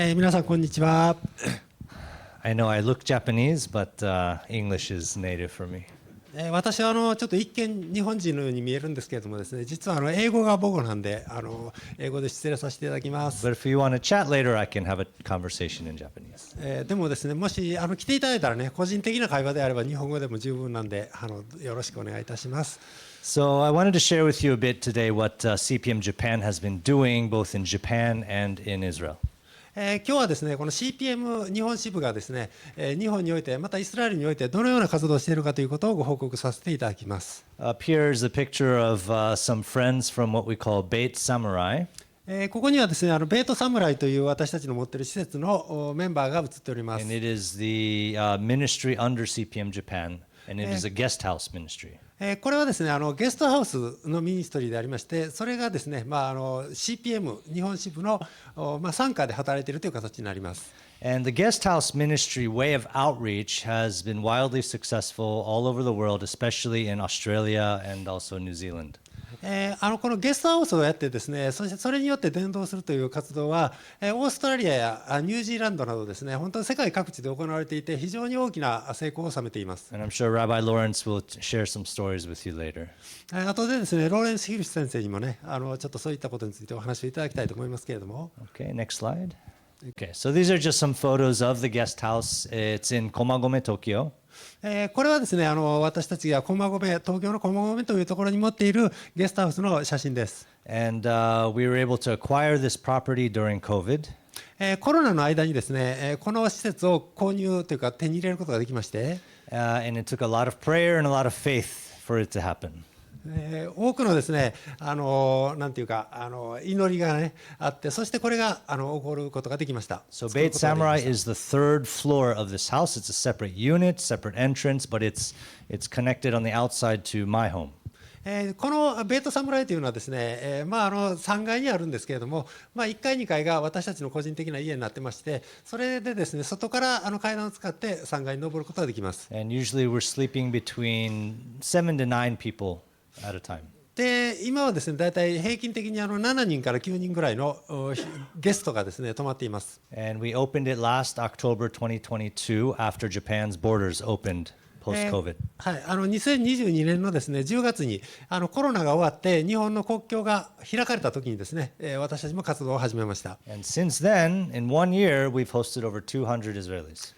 皆さんこんにちは。I know I look Japanese, but English is native for me. 私はちょっと一見日本人のように見えるんですけれどもですね、実は英語が母語なんで英語で失礼させていただきます。But if you want to chat later, I can have a conversation in Japanese. でもですね、もし来ていただいたらね、個人的な会話であれば日本語でも十分なんでよろしくお願いいたします。So I wanted to share with you a bit today what CPM Japan has been doing both in Japan and in Israel. 今日はですね、この CPM 日本支部がですね、日本においてまたイスラエルにおいてどのような活動をしているかということをご報告させていただきます。Up here is a picture of some friends from what we call Beit Samurai. ここにはですね、ベートサムライという私たちの持っている施設のメンバーが映っております。And it is the ministry under CPM Japan, and it is a guest house ministry. これはですね、ゲストハウスのミニストリーでありまして、それがですね、CPM 日本支部の傘下で働いているという形になります。And the guest house ministry way of outreach has been wildly successful all over the world, especially in Australia and also New Zealand. このゲストハウスをやってですね、そしてそれによって伝道するという活動は、オーストラリアやニュージーランドなどですね、本当に世界各地で行われていて、非常に大きな成功を収めています。And I'm sure Rabbi Lawrence will share some stories with you later. 後でですね、ローレンス・ヒルシ先生にもね、ちょっとそういったことについてお話をいただきたいと思いますけれども。Okay, next slide. Okay, so these are just some photos of the guest house. It's in Komagome, Tokyo. これはですね、私たちが東京の駒込というところに持っているゲストハウスの写真です。And we were able to acquire this property during COVID. コロナの間にですね、この施設を購入というか手に入れることができまして、And it took a lot of prayer and a lot of faith for it to happen. 多くのですね、なんていうか祈りがねあって、そしてこれが起こることができました。So Beit Samurai is the third floor of this house. It's a separate unit, separate entrance, but it's connected on the outside to my home. このベートサムライというのはですね、3階にあるんですけれども、1階2階が私たちの個人的な家になってまして、それでですね、外から階段を使って3階に登ることができます。And usually we're sleeping between 7 to 9 people at a time. で、今はですね、だいたい平均的に7人から9人ぐらいのゲストがですね、泊まっています。And we opened it last October 2022 after Japan's borders opened post-COVID. はい、2022年のですね、10月にコロナが終わって日本の国境が開かれた時にですね、私たちも活動を始めました。And since then, in 1 year, we've hosted over 200 Israelis.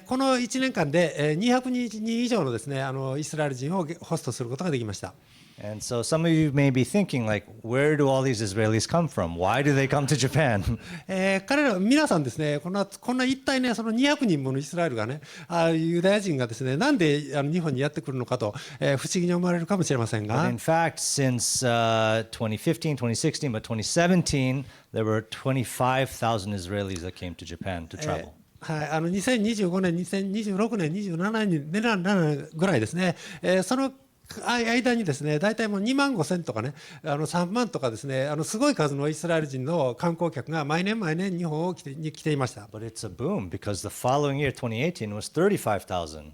この1年間で200人以上のですね、イスラエル人をホストすることができました。And so some of you may be thinking, like, where do all these Israelis come from? Why do they come to Japan? 彼ら皆さんですね、こんな一体ね、その200人ものイスラエルがね、ユダヤ人がですね、なんで日本にやってくるのかと、不思議に思われるかもしれませんが。But in fact, since 2015, 2016, but 2017, there were 25,000 Israelis that came to Japan to travel. はい、2025年、2026年、27年ぐらいですね、その間にですね、大体もう2万5千とかね、3万とかですね、すごい数のイスラエル人の観光客が毎年日本に来ていました。But it's a boom because the following year, 2018, was 35,000.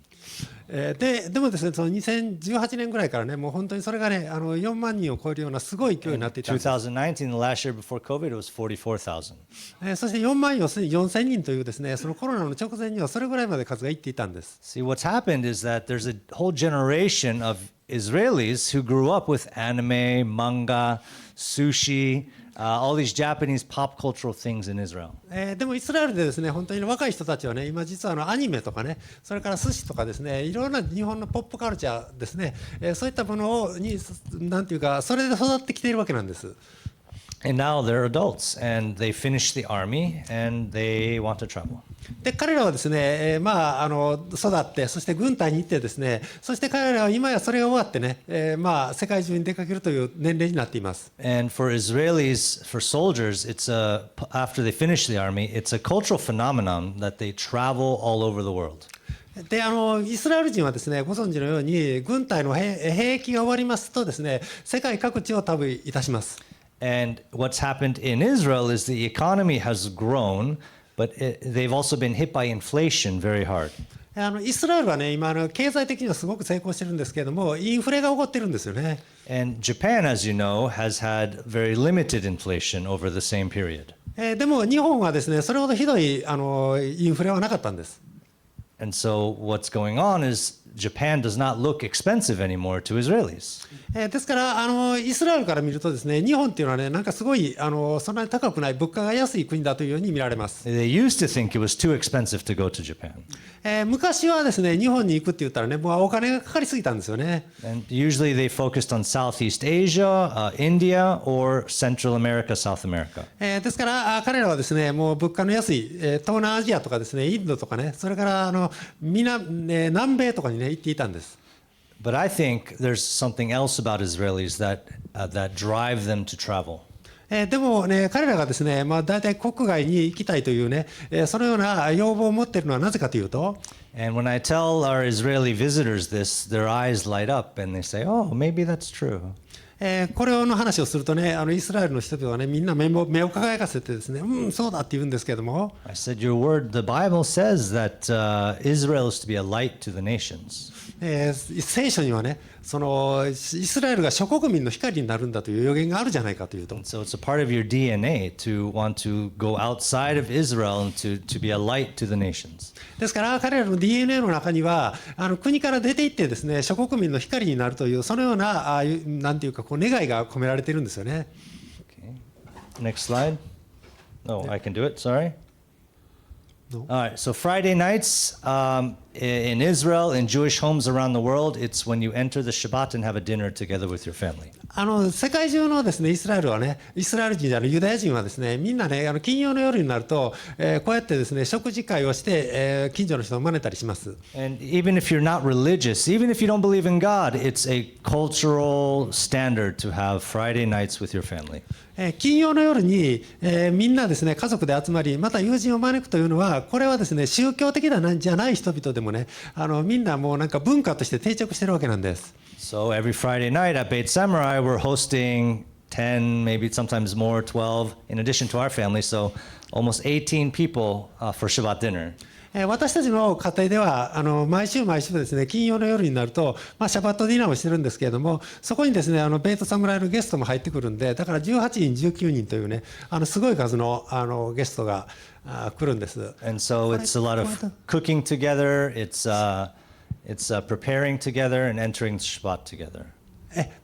でもですね、その2018年ぐらいからね、もう本当にそれがね、4万人を超えるようなすごい勢いになっていたんです。2019, the last year before COVID, it was 44,000. そして4万4千人というですね、そのコロナの直前にはそれぐらいまで数がいっていたんです。See, what's happened is that there's a whole generation of Israelis who grew up with anime, manga, sushi, all these Japanese pop cultural things in Israel. でもイスラエルでですね、本当に若い人たちはね、今実はアニメとかね、それから寿司とかですね、いろんな日本のポップカルチャーですね、そういったものになんていうか、それで育ってきているわけなんです。And now they're adults and they finished the army and they want to travel. で彼らはですね、育ってそして軍隊に行ってですね、そして彼らは今やそれが終わってね、世界中に出かけるという年齢になっています。And for Israelis, for soldiers, after they finish the army, it's a cultural phenomenon that they travel all over the world. でイスラエル人はですね、ご存知のように軍隊の兵役が終わりますとですね、世界各地を旅いたします。And what's happened in Israel is the economy has grown, but they've also been hit by inflation very hard. イスラエルはね、今経済的にはすごく成功してるんですけれども、インフレが起こってるんですよね。And Japan, as you know, has had very limited inflation over the same period. でも日本はですね、それほどひどいインフレはなかったんです。And so what's going on is Japan does not look expensive anymore to Israelis. ですからイスラエルから見るとですね、日本っていうのはね、なんかすごいそんなに高くない、物価が安い国だというように見られます。They used to think it was too expensive to go to Japan. 昔はですね、日本に行くって言ったらね、もうお金がかかりすぎたんですよね。And usually they focused on Southeast Asia, India, or Central America, South America. ですから彼らはですね、もう物価の安い東南アジアとかですね、インドとかね、それから南米とかにね行っていたんです。But I think there's something else about Israelis that drive them to travel. でもね、彼らがですね、大体国外に行きたいというね、そのような要望を持っているのはなぜかというと、And when I tell our Israeli visitors this, their eyes light up and they say, "Oh, maybe that's true." これの話をするとね、イスラエルの人々はね、みんな目を輝かせてですね、そうだって言うんですけども、I said, "Your word, the Bible says that Israel is to be a light to the nations." 聖書にはね、イスラエルが諸国民の光になるんだという予言があるじゃないかというと、So it's a part of your DNA to want to go outside of Israel and to be a light to the nations. ですから彼らの DNA の中には国から出て行ってですね、諸国民の光になるというそのようななんていうか願いが込められているんですよね。Okay. Next slide. No, I can do it. Sorry. No. All right. So Friday nights in Israel, in Jewish homes around the world, it's when you enter the Shabbat and have a dinner together with your family. 世界中のですね、イスラエルはね、イスラエル人であるユダヤ人はですね、みんなね、金曜の夜になると、こうやってですね、食事会をして、近所の人を招いたりします。And even if you're not religious, even if you don't believe in God, it's a cultural standard to have Friday nights with your family. 金曜の夜に、みんなですね、家族で集まり、また友人を招くというのは、これはですね、宗教的なんじゃない人々でもね、みんなもうなんか文化として定着してるわけなんです。So every Friday night at Beit Samurai, we're hosting 10, maybe sometimes more, 12, in addition to our family, so almost 18 people for Shabbat dinner. 私たちの家庭では毎週ですね、金曜の夜になると、シャバットディナーをしてるんですけれども、そこにですね、ベイトサムライのゲストも入ってくるんで、だから18人19人というね、すごい数のゲストが来るんです。And so it's a lot of cooking together, it's preparing together and entering Shabbat together.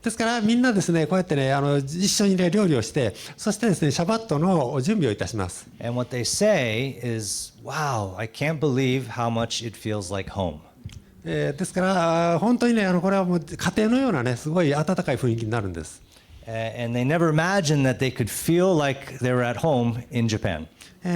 ですからみんなですね、こうやってね、一緒にね、料理をして、そしてですね、シャバットの準備をいたします。And what they say is, "Wow, I can't believe how much it feels like home." ですから本当にね、これはもう家庭のようなね、すごい温かい雰囲気になるんです。And they never imagined that they could feel like they were at home in Japan.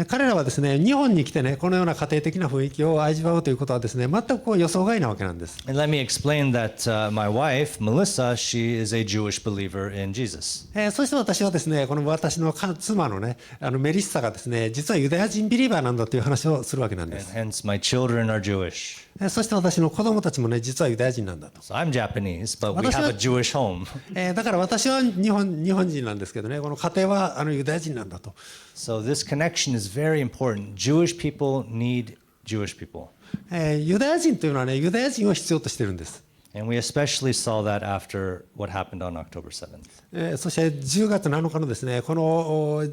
彼らはですね、日本に来てね、このような家庭的な雰囲気を味わうということはですね、全く予想外なわけなんです。And let me explain that my wife, Melissa, she is a Jewish believer in Jesus. そして私はですね、この私の妻のね、メリッサがですね、実はユダヤ人ビリーバーなんだという話をするわけなんです。And hence my children are Jewish. そして私の子供たちもね、実はユダヤ人なんだと。So I'm Japanese, but we have a Jewish home. だから私は日本人なんですけどね、この家庭はユダヤ人なんだと。So this connection is very important. Jewish people need Jewish people. ユダヤ人というのはね、ユダヤ人を必要としているんです。And we especially saw that after what happened on October 7th. そして10月7日のですね、この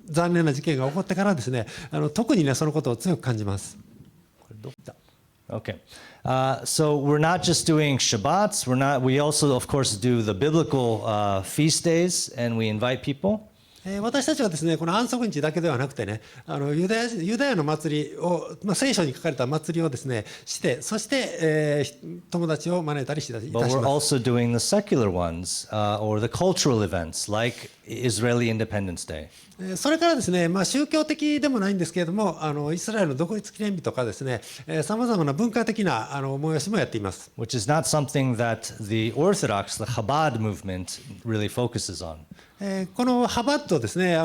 残念な事件が起こってからですね、特にね、そのことを強く感じます。Okay. So we're not just doing Shabbats. We also, of course, do the biblical feast days, and we invite people. 私たちはですね、この安息日だけではなくてね、ユダヤの祭りを、聖書に書かれた祭りをですね、して、そして、友達を招いたりいたします。But we're also doing the secular ones or the cultural events like Israeli Independence Day. それからですね、宗教的でもないんですけれども、イスラエルの独立記念日とかですね、さまざまな文化的な催しもやっています。Which is not something that the Orthodox, the Chabad movement, really focuses on. このハバッドですね、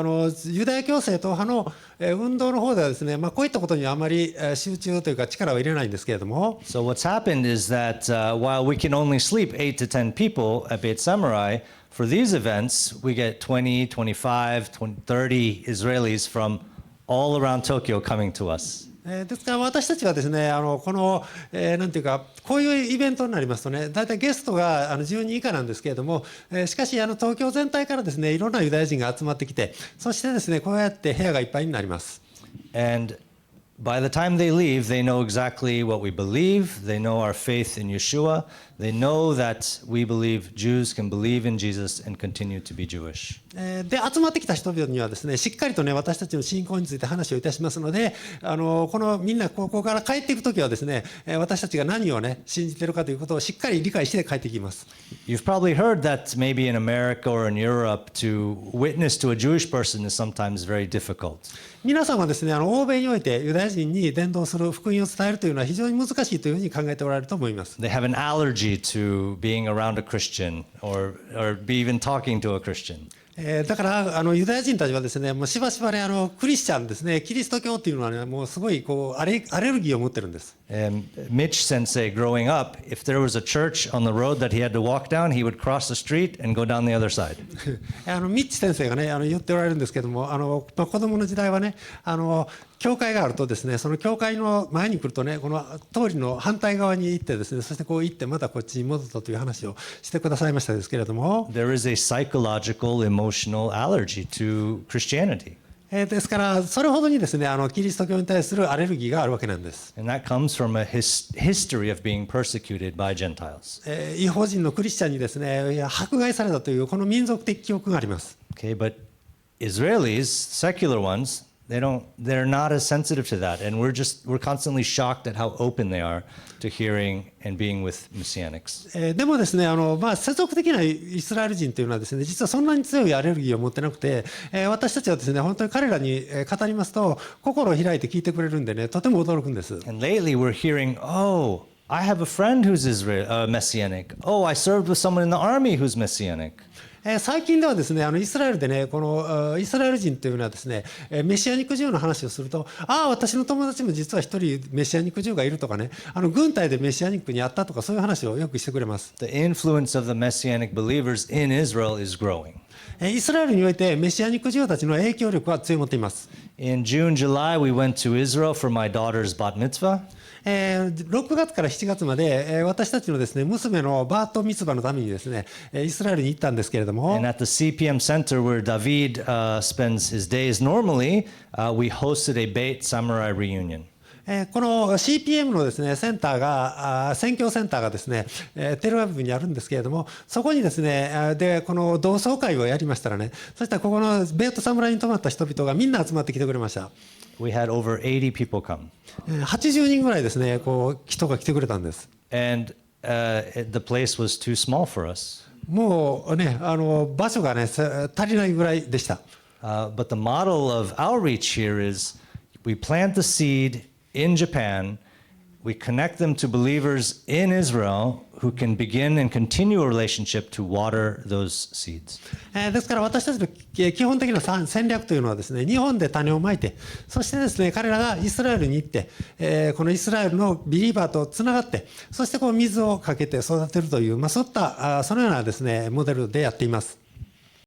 ユダヤ教正統派の運動の方ではですね、こういったことにはあまり集中というか力を入れないんですけれども。So what's happened is that while we can only sleep 8 to 10 people at Beit Samurai, for these events we get 20, 25, 30 Israelis from all around Tokyo coming to us. ですから私たちはですね、この、なんていうか、こういうイベントになりますとね、大体ゲストが10人以下なんですけれども、しかし東京全体からですね、いろんなユダヤ人が集まってきて、そしてですね、こうやって部屋がいっぱいになります。And by the time they leave, they know exactly what we believe. They know our faith in Yeshua. They know that we believe Jews can believe in Jesus and continue to be Jewish. で集まってきた人々にはですね、しっかりとね、私たちの信仰について話をいたしますので、このみんなここから帰っていくときはですね、私たちが何をね信じているかということをしっかり理解して帰ってきます。You've probably heard that maybe in America or in Europe to witness to a Jewish person is sometimes very difficult. 皆さんはですね、欧米においてユダヤ人に伝道する福音を伝えるというのは非常に難しいというふうに考えておられると思います。They have an allergy to being around a Christian or be even talking to a Christian. だからユダヤ人たちはですね、もうしばしばねクリスチャンですね、キリスト教っていうのはね、もうすごいこうアレルギーを持ってるんです。Mitch sensei, growing up, if there was a church on the road that he had to walk down, he would cross the street and go down the other side. ミッチ先生がね言っておられるんですけども、子供の時代はね教会があるとですね、その教会の前に来るとね、この通りの反対側に行ってですね、そしてこう行ってまたこっちに戻ったという話をしてくださいましたですけれども、 There is a psychological, emotional allergy to Christianity. ですからそれほどにですねキリスト教に対するアレルギーがあるわけなんです。 And that comes from a history of being persecuted by Gentiles. 異邦人のクリスチャンにですね迫害されたというこの民族的記憶があります。 Okay, but Israelis, secular ones, they're not as sensitive to that, and we're constantly shocked at how open they are to hearing and being with Messianics. でもですね世俗的なイスラエル人というのはですね、実はそんなに強いアレルギーを持ってなくて、私たちはですね本当に彼らに語りますと心を開いて聞いてくれるんでね、とても驚くんです。 And lately we're hearing, oh, I have a friend who's Messianic. Oh, I served with someone in the army who's Messianic. 最近ではですねイスラエルでねこのイスラエル人というのはですねメシアニックジューの話をすると、私の友達も実は一人メシアニックジューがいるとかね、軍隊でメシアニックにあったとか、そういう話をよくしてくれます。 The influence of the Messianic believers in Israel is growing. イスラエルにおいてメシアニックジューたちの影響力は強まっています。 In June, July, we went to Israel for my daughter's bat mitzvah. 6月から7月まで私たちのですね娘のバートミツバのためにですねイスラエルに行ったんですけれども、 And at the CPM Center where David spends his days normally, we hosted a Beit Samurai reunion. この CPM のですねセンターが宣教センターがですねテルアビブにあるんですけれども、そこにですねでこの同窓会をやりましたらね、そしたらここのベートサムライに泊まった人々がみんな集まってきてくれました。 We had over 80 people come. 80人ぐらいですねこう人が来てくれたんです。 And the place was too small for us. もうね場所がね足りないぐらいでした。 But the model of outreach here is we plant the seed in Japan, we connect them to believers in Israel who can begin and continue a relationship to water those seeds. ですから私たちの基本的な戦略というのはですね、日本で種をまいて、そしてですね彼らがイスラエルに行って、このイスラエルのビリーバーとつながって、そしてこう水をかけて育てるという、そういったそのようなですねモデルでやっています。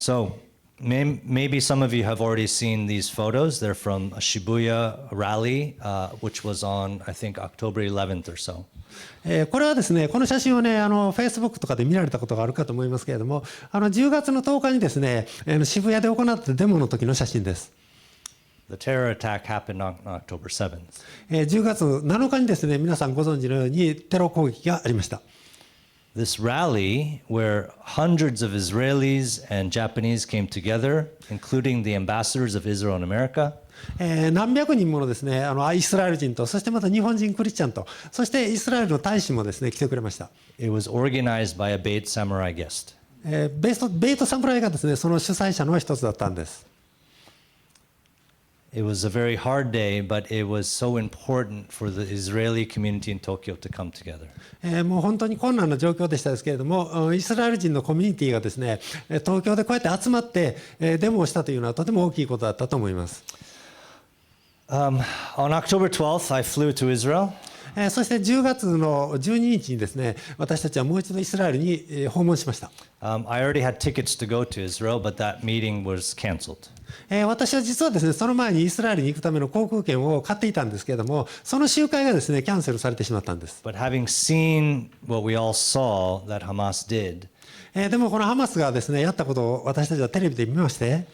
So maybe some of you have already seen these photos. They're from a Shibuya rally, which was on, I think, October 11th or so. これはですね、この写真をね、Facebook とかで見られたことがあるかと思いますけれども、10月の10日にですね、渋谷で行ったデモの時の写真です。The terror attack happened on October 7th. 10月7日にですね、皆さんご存知のようにテロ攻撃がありました。This rally, where hundreds of Israelis and Japanese came together, including the ambassadors of Israel and America, 何百人ものですねイスラエル人と、そしてまた日本人クリスチャンと、そしてイスラエルの大使もですね来てくれました。 it was organized by a Beit Samurai guest. ベイト侍がですねその主催者の一つだったんです。 It was a very hard day, but it was so important for the Israeli community in Tokyo to come together. もう本当に困難な状況でしたですけれども、イスラエル人のコミュニティがですね東京でこうやって集まってデモをしたというのはとても大きいことだったと思います。On October 12th, I flew to Israel. そして10月の12日にですね、私たちはもう一度イスラエルに訪問しました。I already had tickets to go to Israel, but that meeting was canceled. 私は実はですね、その前にイスラエルに行くための航空券を買っていたんですけれども、その集会がですね、キャンセルされてしまったんです。But having seen what we all saw that Hamas did, でもこのハマスがですね、やったことを私たちはテレビで見まして、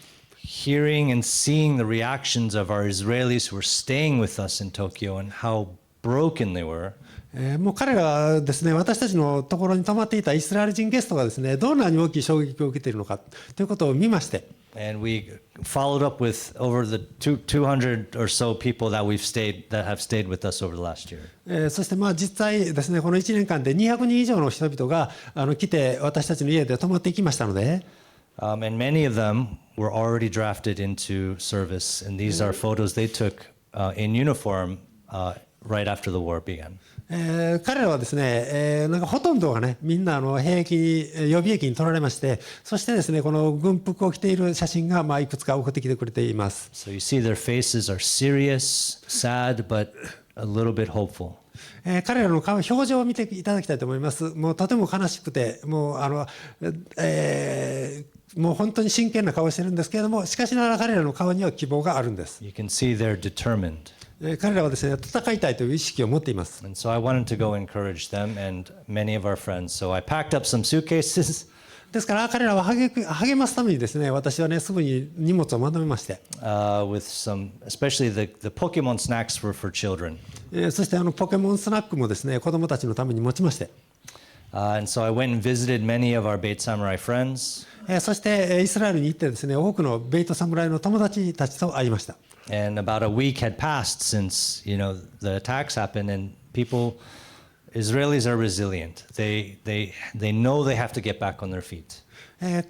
hearing and seeing the reactions of our Israelis who were staying with us in Tokyo and how broken they were, もう彼らはですね、私たちのところに泊まっていたイスラエル人ゲストがですね、どんなに大きい衝撃を受けているのかということを見まして、and we followed up with over the 200 or so people that have stayed with us over the last year. そして実際ですね、この1年間で200人以上の人々が来て私たちの家で泊まっていきましたので、And many of them were already drafted into service, and these are photos they took in uniform right after the war began. 彼らはですね、なんかほとんどがね、みんな兵役に予備役に取られまして、そしてですね、この軍服を着ている写真がいくつか送ってきてくれています。So you see their faces are serious, sad, but a little bit hopeful. 彼らの顔、表情を見ていただきたいと思います。もうとても悲しくて、もう本当に真剣な顔をしてるんですけれども、しかしながら彼らの顔には希望があるんです。You can see they're determined. 彼らはですね、戦いたいという意識を持っています。And so I wanted to go encourage them and many of our friends. So I packed up some suitcases. ですから彼らを励ますためにですね、私はね、すぐに荷物をまとめまして、with some, especially the Pokemon snacks were for children. そしてポケモンスナックもですね、子供たちのために持ちまして、And so I went and visited many of our Beit Samurai friends. そしてイスラエルに行ってですね、多くのベイト侍の友達たちと会いました。And about a week had passed since, the attacks happened, and Israelis are resilient. They know they have to get back on their feet.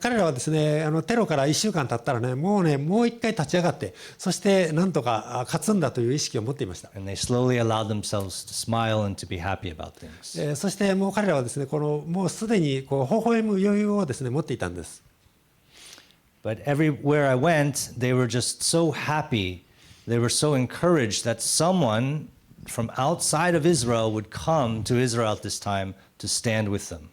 彼らはですね、テロから1週間経ったらね、もう一回立ち上がって、そしてなんとか勝つんだという意識を持っていました。And they slowly allowed themselves to smile and to be happy about things. そしてもう彼らはですね、もうすでに微笑む余裕をですね、持っていたんです。But everywhere I went, they were just so happy. They were so encouraged that someone from outside of Israel would come to Israel at this time to stand with them.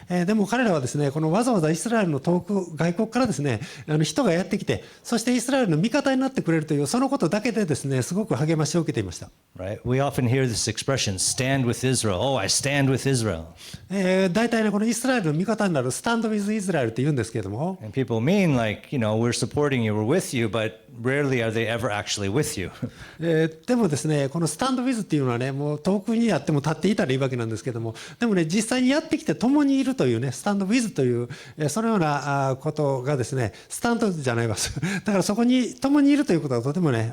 でも彼らはですね、このわざわざイスラエルの遠く外国からですね、人がやってきて、そしてイスラエルの味方になってくれるというそのことだけでですね、すごく励ましを受けていました。Right? We often hear this expression, stand with Israel. Oh, I stand with Israel. 大体ね、このイスラエルの味方になるスタンドウィズイスラエルって言うんですけれども、And people mean like, we're supporting you, we're with you, but rarely are they ever actually with you. でもですね、このスタンドウィズっていうのはね、もう遠くにあっても立っていたらいいわけなんですけども、でもね、実際にやってきて共にいるというね、スタンドウィズというそのようなことがですね、スタンドじゃないわだからそこに共にいるということはとてもね、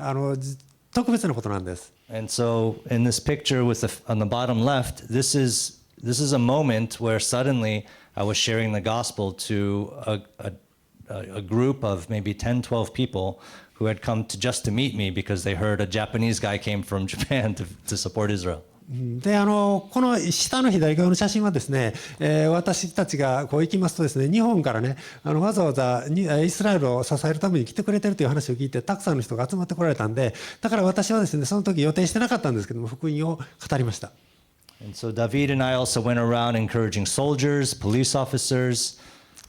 特別なことなんです。And so in this picture on the bottom left, this is a moment where suddenly I was sharing the gospel to a group of maybe 10, 12 people who had come just to meet me because they heard a Japanese guy came from Japan to support Israel. でこの下の左側の写真はですね、私たちが行きますとですね、日本からね、わざわざイスラエルを支えるために来てくれてるという話を聞いて、たくさんの人が集まってこられたんで、だから私はですね、その時予定してなかったんですけども、福音を語りました。And so David and I also went around encouraging soldiers, police officers.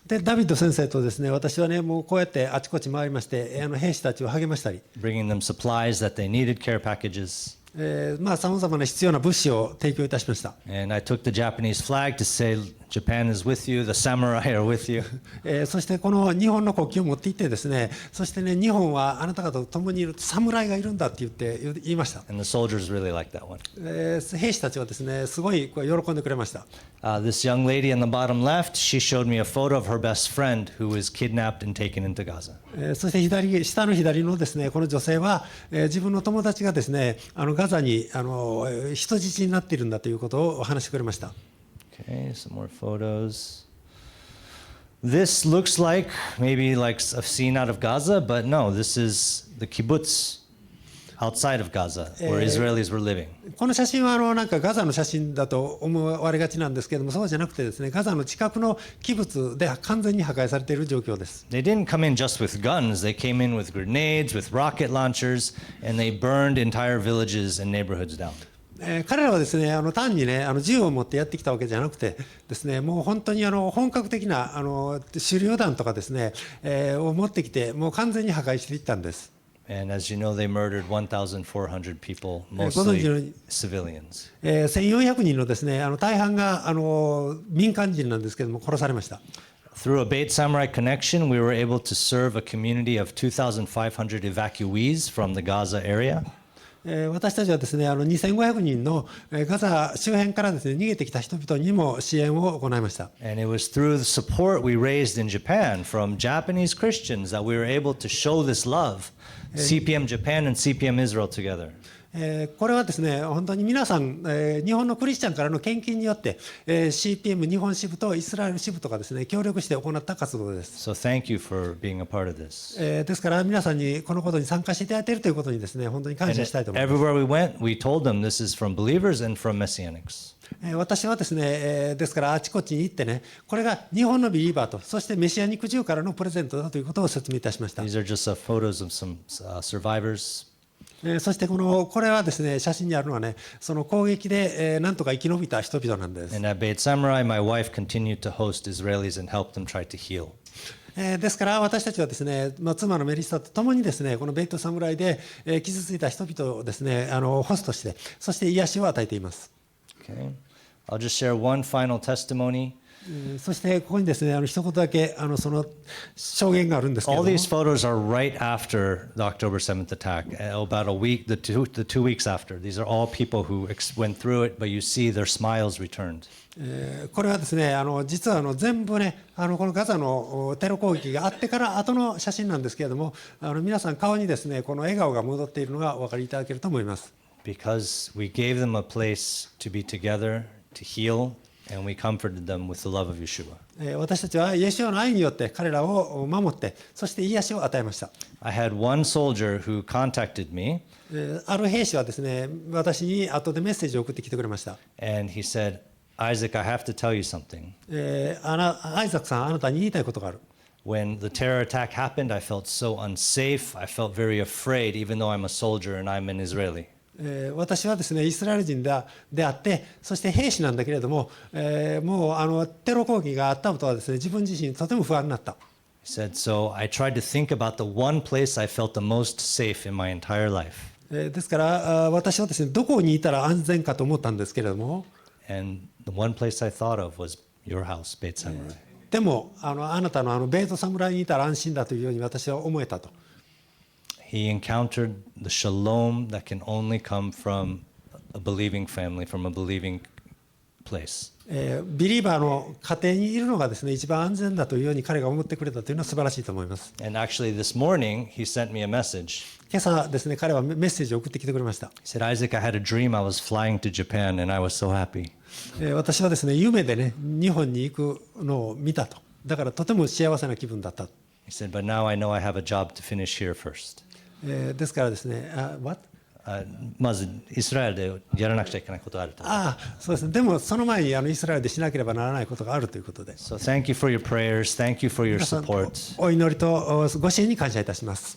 でダビッド先生とですね、私はね、もうこうやってあちこち回りまして、兵士たちを励ましたり、bringing them supplies that they needed, care packages. さまざまな必要な物資を提供いたしました。And I took the Japanese flag to say, Japan is with you, the samurai are with you. そしてこの日本の国旗を持っていってですね、そしてね、日本はあなた方と共にいる侍がいるんだって言いました。And the soldiers really liked that one. 兵士たちはですね、すごい喜んでくれました。This young lady on the bottom left, she showed me a photo of her best friend who was kidnapped and taken into Gaza. そして下の左のですね、この女性は、自分の友達がですね、ガザに人質になっているんだということを話してくれました。Okay, some more photos. This looks like maybe like a scene out of Gaza, but no, this is the kibbutz outside of Gaza, where Israelis were living. この写真はなんかガザの写真だと思われがちなんですけれども、そうじゃなくてですね、ガザの近くのキブツで完全に破壊されている状況です。They didn't come in just with guns. They came in with grenades, with rocket launchers, and they burned entire villages and neighborhoods down. 彼らはですね、単にね、銃を持ってやってきたわけじゃなくてですね、もう本当に本格的な手榴弾とかですね、を持ってきて、もう完全に破壊していったんです。And as you know, they murdered 1,400 people, mostly civilians. 1400人のですね、大半が民間人なんですけども、殺されました。Through a Beit Samurai connection, we were able to serve a community of 2,500 evacuees from the Gaza area. 私たちはですね、2500人のガザ周辺からですね、逃げてきた人々にも支援を行いました。And it was through the support we raised in Japan from Japanese Christians that we were able to show this love, CPM Japan and CPM Israel together. これはですね、本当に皆さん、日本のクリスチャンからの献金によって、CPM 日本支部とイスラエル支部とかですね、協力して行った活動です。So thank you for being a part of this. ですから皆さんにこのことに参加していただいているということにですね、本当に感 And 謝したいと思います。everywhere we went, we told them this is from believers and from messianics. 私はですね、ですからあちこちに行ってね、これが日本のビリーバーと、そしてメシアニックJewからのプレゼントだということを説明いたしました。 These are just photos of some survivors. そしてこれはですね、写真にあるのはね、その攻撃でなんとか生き延びた人々なんです。And at Beit Samurai, my wife continued to host Israelis and help them try to heal. ですから私たちはですね、妻のメリッサと共にですね、このベイトサムライで傷ついた人々をですね、ホストして、そして癒しを与えています。Okay. I'll just share one final testimony. そしてここにですね、一言だけその証言があるんですけれ All ども、 these photos are right after the October 7th attack, about a week, the two weeks after. These are all people who went through it, but you see their smiles returned. これはですね、実は全部ね、このガザのテロ攻撃があってから後の写真なんですけれども、皆さん顔にですね、この笑顔が戻っているのがお分かりいただけると思います。Because we gave them a place to be together, to heal, and we comforted them with the love of Yeshua. 私たちはイエシュアの愛によって彼らを守って、そして癒しを与えました。I had one soldier who contacted me, ある兵士はですね、私に後でメッセージを送ってきてくれました。 and he said, Isaac, I have to tell you something. アイザックさん、あなたに言いたいことがある。When the terror attack happened, I felt so unsafe. I felt very afraid, even though I'm a soldier and I'm an Israeli. 私はですね、イスラエル人であって、そして兵士なんだけれども、もうテロ攻撃があったことはですね、自分自身とても不安になった。He said, so I tried to think about the one place I felt the most safe in my entire life. ですから私はですね、どこにいたら安全かと思ったんですけれども、And the one place I thought of was your house, Beit Samurai. でもあなたのベイトサムライにいたら安心だというように私は思えたと。He encountered the shalom that can only come from a believing family, from a believing place. ビリーバーの家庭にいるのがですね、一番安全だというように彼が思ってくれたというのは素晴らしいと思います。And actually this morning, he sent me a message. 今朝ですね、彼はメッセージを送ってきてくれました。He said, Isaac, I had a dream I was flying to Japan and I was so happy. 私はですね、夢でね、日本に行くのを見たと。だからとても幸せな気分だった。He said, but now I know I have a job to finish here first. ですからですね、what? まずイスラエルでやらなくちゃいけないことがあると。そうですね。でもその前にイスラエルでしなければならないことがあるということで。So thank you for your prayers. Thank you for your 皆さん support. お祈りとご支援に感謝いたします。